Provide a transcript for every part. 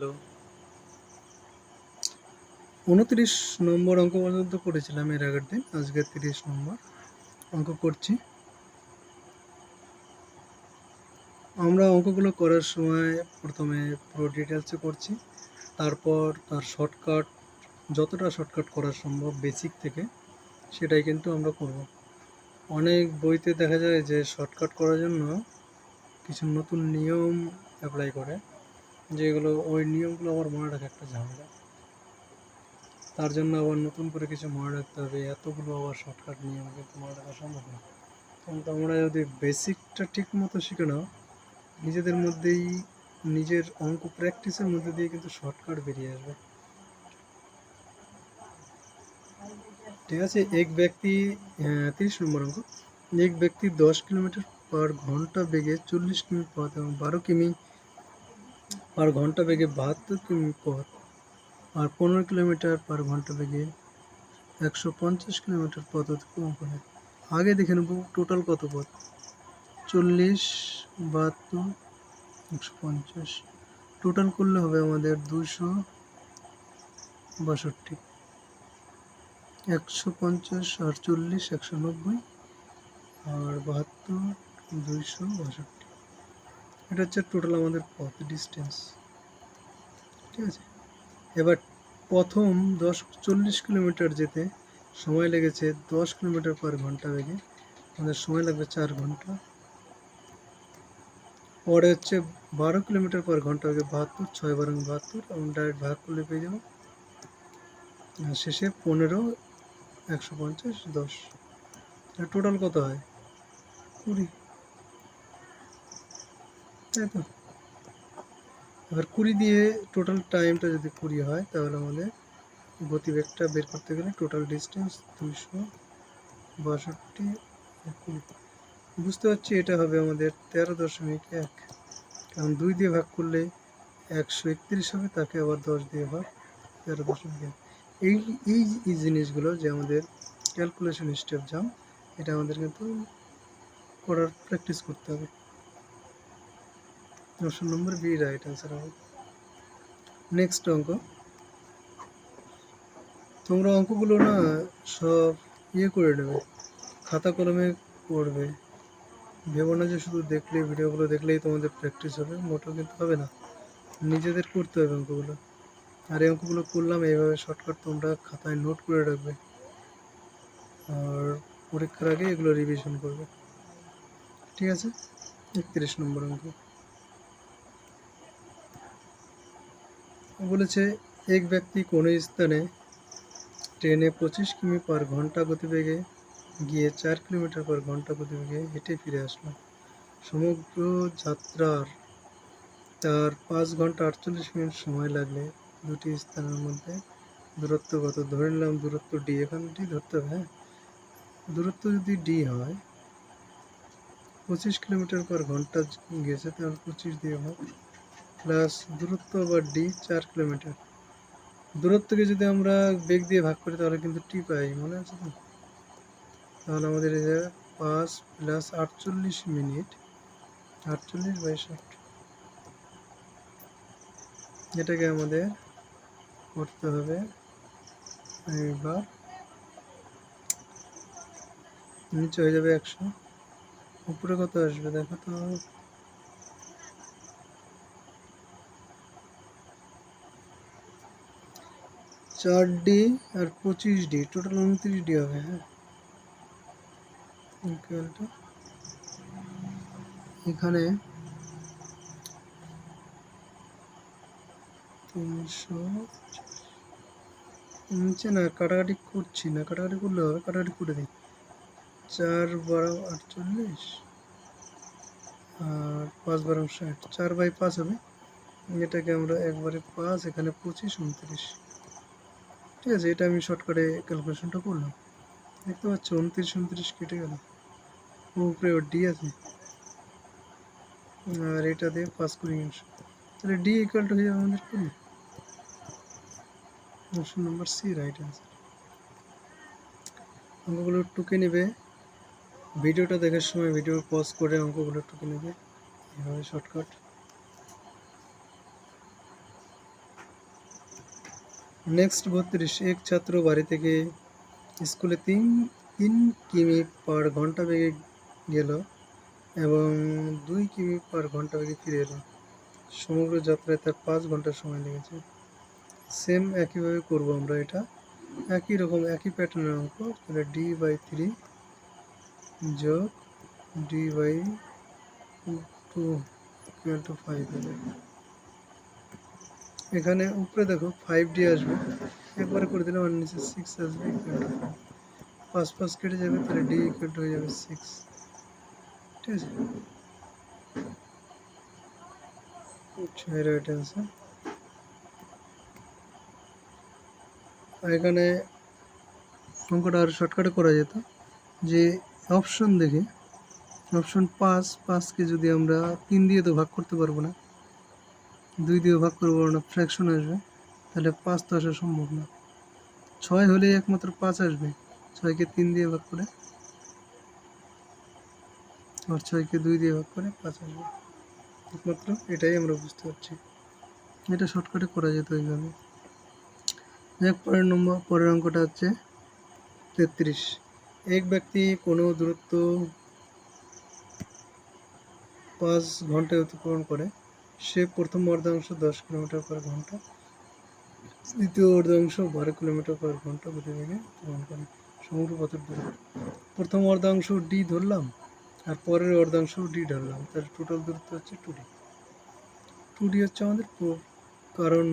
Hello. 29 নম্বর অঙ্ক পর্যন্ত করেছিলাম এর আগের দিন। আজকে 30 নম্বর অঙ্ক করছি। আমরা অঙ্কগুলো করার সময় প্রথমে পুরো ডিটেলসে করছি, তারপর তার শর্টকাট, যতটা শর্টকাট করা সম্ভব বেসিক থেকে সেটাই কিন্তু আমরা করব। অনেক বইতে দেখা যায় যে শর্টকাট করার জন্য কিছু নতুন নিয়ম অ্যাপ্লাই করে, যেগুলো ওই নিয়মগুলো আবার মনে রাখা একটা ঝামেলা। তার জন্য আবার নতুন করে কিছু মনে রাখতে হবে, এতগুলো আবার শর্টকাট নিয়ম কিন্তু মনে রাখা সম্ভব না। কিন্তু আমরা যদি বেসিকটা ঠিক মতো শিখে নাও, নিজেদের মধ্যেই নিজের অঙ্ক প্র্যাকটিসের মধ্যে দিয়ে কিন্তু শর্টকাট বেরিয়ে আসবে। ঠিক আছে। এক ব্যক্তি 30 নম্বর অঙ্ক। এক ব্যক্তি 10 কিলোমিটার/ঘন্টা বেগে 40 কিমি পথ এবং 12 কিমি/ঘন্টা বেগে 72 কিমি পথ আর 15 কিলোমিটার/ঘন্টা বেগে 150 কিলোমিটার পথ অতিক্রম করে। আগে দেখে নেব টোটাল কত পথ। 40, 72, 150 টোটাল করলে হবে আমাদের 262। 150 আর 40 190 আর 72 262। এটা হচ্ছে টোটাল আমাদের পথ ডিস্টেন্স। ঠিক আছে। এবার প্রথম 40 কিলোমিটার যেতে সময় লেগেছে 10 কিলোমিটার/ঘন্টা বেগে, আমাদের সময় লাগবে 4 ঘন্টা। পরে হচ্ছে 12 কিলোমিটার/ঘন্টা বেগে 72, 6 12 72 এবং ডাইরেক্ট ভাগ করলে পেয়ে যাবো। আর শেষে 15, 150, 10। টোটাল কত হয়? 20, তাই তো। এবার 20 দিয়ে টোটাল টাইমটা যদি 20 হয়, তাহলে আমাদের গতিবেগটা বের করতে গেলে টোটাল ডিস্টেন্স 262 20। বুঝতে পারছি এটা হবে আমাদের 13.1, কারণ 2 দিয়ে ভাগ করলে 131 হবে, তাকে আবার 10 দিয়ে ভাগ, 13.1। এই এই এই জিনিসগুলো যে আমাদের ক্যালকুলেশন স্টেপ জাম, এটা আমাদের কিন্তু করার প্র্যাকটিস করতে হবে। Option number B right answer হবে। নেক্সট অঙ্ক। তোমরা অঙ্কগুলো না সব করে নেবে, খাতা কলমে করবে। ভেবো না যে শুধু ভিডিওগুলো দেখলেই তোমাদের প্র্যাকটিস হবে, মোটেও কিন্তু হবে না। নিজেদের করতে হবে অঙ্কগুলো। আর এই অঙ্কগুলো করলাম এইভাবে শর্টকাট তোমরা খাতায় নোট করে রাখবে, আর পরীক্ষার আগে এগুলো রিভিশন করবে। ঠিক আছে। 31 নম্বর অঙ্ক বলেছে, এক ব্যক্তি কোনো স্থানে ট্রেনে 25 কিমি/ঘন্টা গতিবেগে গিয়ে 4 কিলোমিটার/ঘন্টা গতিবেগে হেঁটে ফিরে আসলো। সমগ্র যাত্রার তার 5 ঘন্টা 48 মিনিট সময় লাগলে দুটি স্থানের মধ্যে দূরত্ব কত? ধরে নিলাম দূরত্ব ডি, এখানে ডি ধরতে হবে। হ্যাঁ, দূরত্ব যদি ডি হয়, 25 কিলোমিটার/ঘন্টা গেছে, তাহলে 25 দিয়ে ভাগ, প্লাস দূরত্ব বা ডি 4 কিলোমিটার। দূরত্বকে যদি আমরা বেগ দিয়ে ভাগ করি তাহলে কিন্তু টি পাই, মনে আছে তো? তাহলে আমাদের এই যে 5 প্লাস 48 মিনিট, 48/60, এটাকে আমাদের করতে হবে। এবার নিচে হয়ে যাবে 100, উপরে কত আসবে দেখো তো। 4D আর 25D, টোটাল 29D হবে। হ্যাঁ, এখানে 300, নিচে না কাটাকাটি করছি না, কাটাকাটি করলে হবে, কাটাকাটি করে দিই। 4 12 48 আর 5 12 60, 4/5 হবে। এটাকে আমরা একবারে 5, এখানে 25 29। ঠিক আছে, এটা আমি শর্টকাটে ক্যালকুলেশনটা করলাম। দেখতে পাচ্ছ 29 29 কেটে গেল, উপরে ওর ডি আছে, আর এটা দিয়ে 5 করে নিয়ে, তাহলে ডি ইকুয়াল টু হয়ে যাবে আমাদের 20। Option number C right answer. অঙ্কগুলো টুকে নেবে, ভিডিওটা দেখার সময় ভিডিও পজ করে অঙ্কগুলো টুকে নেবে, এভাবে শর্টকাট। নেক্সট 32, এক ছাত্র বাড়ি থেকে স্কুলে 3 কিমি/ঘন্টা বেগে গেল এবং 2 কিমি/ঘন্টা বেগে ফিরে এলো। সমগ্র যাত্রায় তার 5 ঘন্টা সময় লেগেছে। সেম একইভাবে করব আমরা এটা, একই রকম একই প্যাটার্নের অঙ্ক। তাহলে d/3 যোগ d/2 = 5 হবে। এখানে উপরে দেখো 5d আসবে, একবারে করে দিলে আমার নিচে 6 আসবে, = 5 5 কেটে যাবে, তাহলে d হয়ে যাবে 6। ঠিক আছে, রাইট অ্যান্সার। এখানে অঙ্কটা আরও শর্টকাটে করা যেত, যে অপশন দেখে অপশন 5কে যদি আমরা 3 দিয়ে তো ভাগ করতে পারবো না, 2 দিয়ে ভাগ করবো না, ফ্র্যাকশন আসবে, তাহলে 5 তো আসা সম্ভব না। 6 হলেই একমাত্র 5 আসবে, 6কে 3 দিয়ে ভাগ করে, আর 6কে 2 দিয়ে ভাগ করে 5 আসবে। একমাত্র এটাই আমরা বুঝতে পারছি, এটা শর্টকাটে করা যেত এইভাবে। পরের অঙ্কটা হচ্ছে 33। এক ব্যক্তি কোনো দূরত্ব 5 ঘন্টায় অতিক্রমণ করে। সে প্রথম অর্ধাংশ 10 কিলোমিটার/ঘন্টা, দ্বিতীয় অর্ধাংশ 12 কিলোমিটার/ঘন্টা গতিবেগে অতিক্রমণ করে। সমগ্র পথের দূরত্ব। প্রথম অর্ধাংশ ডি ধরলাম আর পরের অর্ধাংশ ডি ধরলাম, তার টোটাল দূরত্ব হচ্ছে 2d। 2d হচ্ছে আমাদের কারণ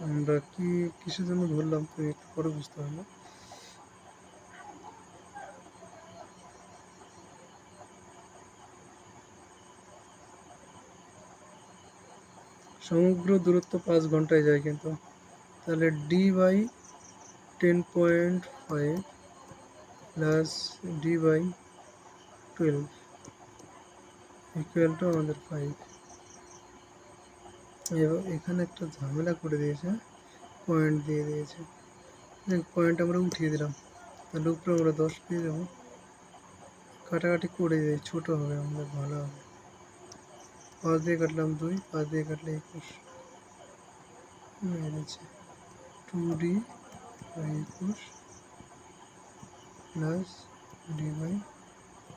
আমরা কিসের জন্য ধরলাম তো একটু পরে বুঝতে পারবো। সমগ্র দূরত্ব 5 ঘন্টায় যায় কিন্তু, তাহলে d/10.5 plus d/12 equal to আমাদের 5। এবার এখানে একটা ঝামেলা করে দিয়েছে, পয়েন্ট দিয়ে দিয়েছে, পয়েন্ট আমরা উঠিয়ে দিলাম, তাহলে উপরে আমরা 10 পেয়ে যাবো। কাটাকাটি করে দিই, ছোটো হবে আমাদের, ভালো হবে। 5 দিয়ে কাটলাম 2, 5 দিয়ে কাটলে 21 বেড়েছে। 2d/21 plus d/12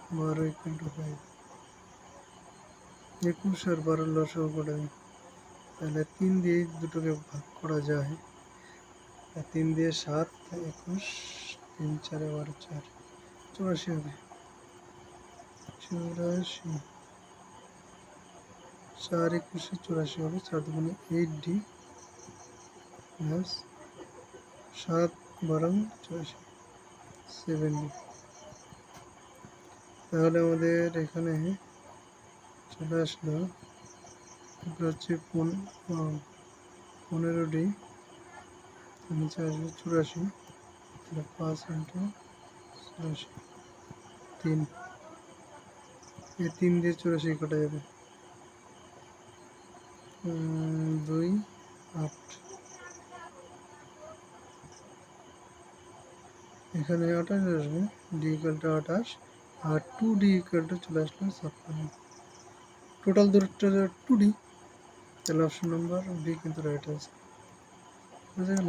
= 5। 21 আর 12 লসাগু করে দিই, তাহলে 3 দিয়ে দুটোকে ভাগ করা যায়। 3 দিয়ে 7, 21, 3 4 12, 4 84 হবে। 84, 4 21 84 হবে। 4 2 8d প্লাস 7 12 84, 7d। তাহলে আমাদের এখানে চলে আসলো হচ্ছে 15d, নিচে আসবে 84, 5 × 84, 3। এই 3 দিয়ে 84 কাটা যাবে, 2 8। এখানে 28 আসবে, d = 28, আর 2d = চলে আসলো 56। টোটাল দূরত্ব 2d, তাহলে অপশন নাম্বার বি কিন্তু রাইট আছে। বুঝা গেল?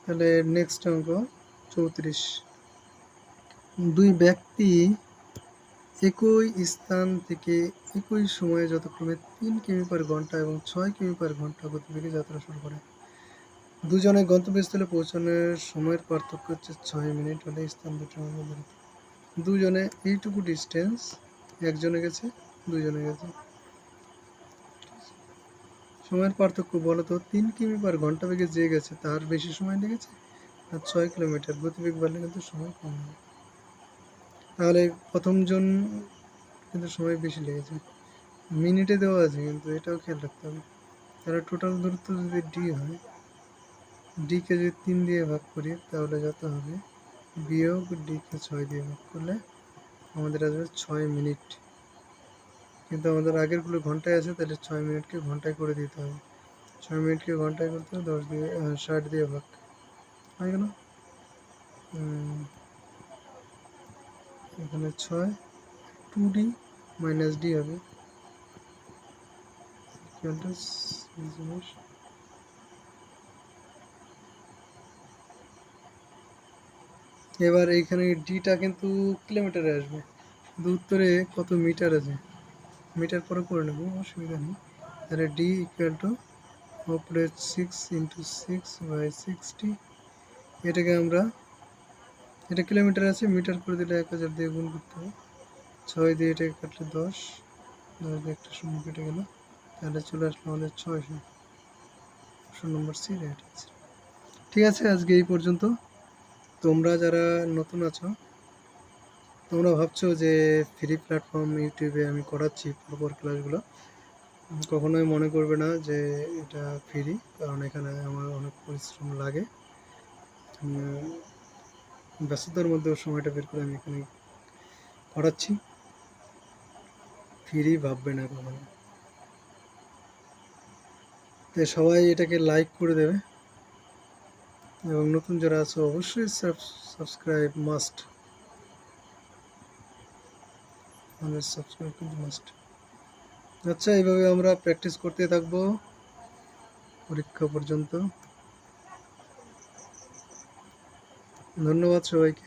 তাহলে নেক্সট অঙ্ক 34। দুই ব্যক্তি একই স্থান থেকে একই সময়ে যথাক্রমে 3 কিমি/ঘন্টা এবং 6 কিমি/ঘন্টা গতিবেগে যাত্রা শুরু করে। দুজনে গন্তব্যস্থলে পৌঁছানোর সময়ের পার্থক্য হচ্ছে 6 মিনিট হলে স্থান দুটোর মধ্যে দূরত্ব। দুজনে এইটুকু ডিস্টেন্স, একজনে গেছে, দুজনে গেছে। সময়ের পার্থক্য বলো তো, 3 কিমি/ঘন্টা বেগে যে গেছে তার বেশি সময় লেগেছে আর 6 কিলোমিটার গতিবেগ বাড়লে কিন্তু সময় কম হবে। তাহলে প্রথমজন কিন্তু সময় বেশি লেগেছে, মিনিটে দেওয়া আছে কিন্তু এটাও খেয়াল রাখতে হবে। তাহলে টোটাল দূরত্ব যদি ডি হয়, ডিকে যদি 3 দিয়ে ভাগ করি তাহলে যত হবে বিয়োগ ডিকে 6 দিয়ে ভাগ করলে আমাদের আসবে 6 মিনিট। কিন্তু আমাদের আগেরগুলো ঘন্টায় আছে, তাহলে 6 মিনিটকে ঘন্টায় করে দিতে হবে। 6 মিনিটকে ঘন্টায় করতে হবে 10 দিয়ে 60 দিয়ে ভাগ হয়ে গেল। এখানে 6 2d মাইনাস d হবে এবার এইখানে ডিটা কিন্তু কিলোমিটারে আসবে, কিন্তু উত্তরে কত মিটার আছে, মিটার পরে করে নেবো, অসুবিধা নেই। তাহলে ডি ইকুয়াল টু উপরে 6 × 6/60, এটাকে আমরা, এটা কিলোমিটার আছে, মিটার করে দিলে 1000 দিয়ে গুণ করতে হবে, 6 দিয়ে এটাকে কাটলে 10 দিয়ে একটা শূন্য কেটে গেল, তাহলে চলে আসলো আমাদের 600। Option number C right answer. ঠিক আছে, আজকে এই পর্যন্ত। তোমরা যারা নতুন আছো, তোমরা ভাবছো যে ফ্রি প্ল্যাটফর্ম ইউটিউবে আমি করাচ্ছি পরপর ক্লাসগুলো, কখনোই মনে করবে না যে এটা ফ্রি, কারণ এখানে আমার অনেক পরিশ্রম লাগে। ব্যস্ততার মধ্যেও সময়টা বের করে আমি এখানে করাচ্ছি, ফ্রি ভাববে না কখনো। তো সবাই এটাকে লাইক করে দেবে, এবং নতুন যারা আছো অবশ্যই সাবস্ক্রাইব মাস্ট, আমাদের সাবস্ক্রাইব কিন্তু মাস্ট। আচ্ছা, এইভাবে আমরা প্র্যাকটিস করতে থাকবো পরীক্ষা পর্যন্ত। ধন্যবাদ সবাইকে।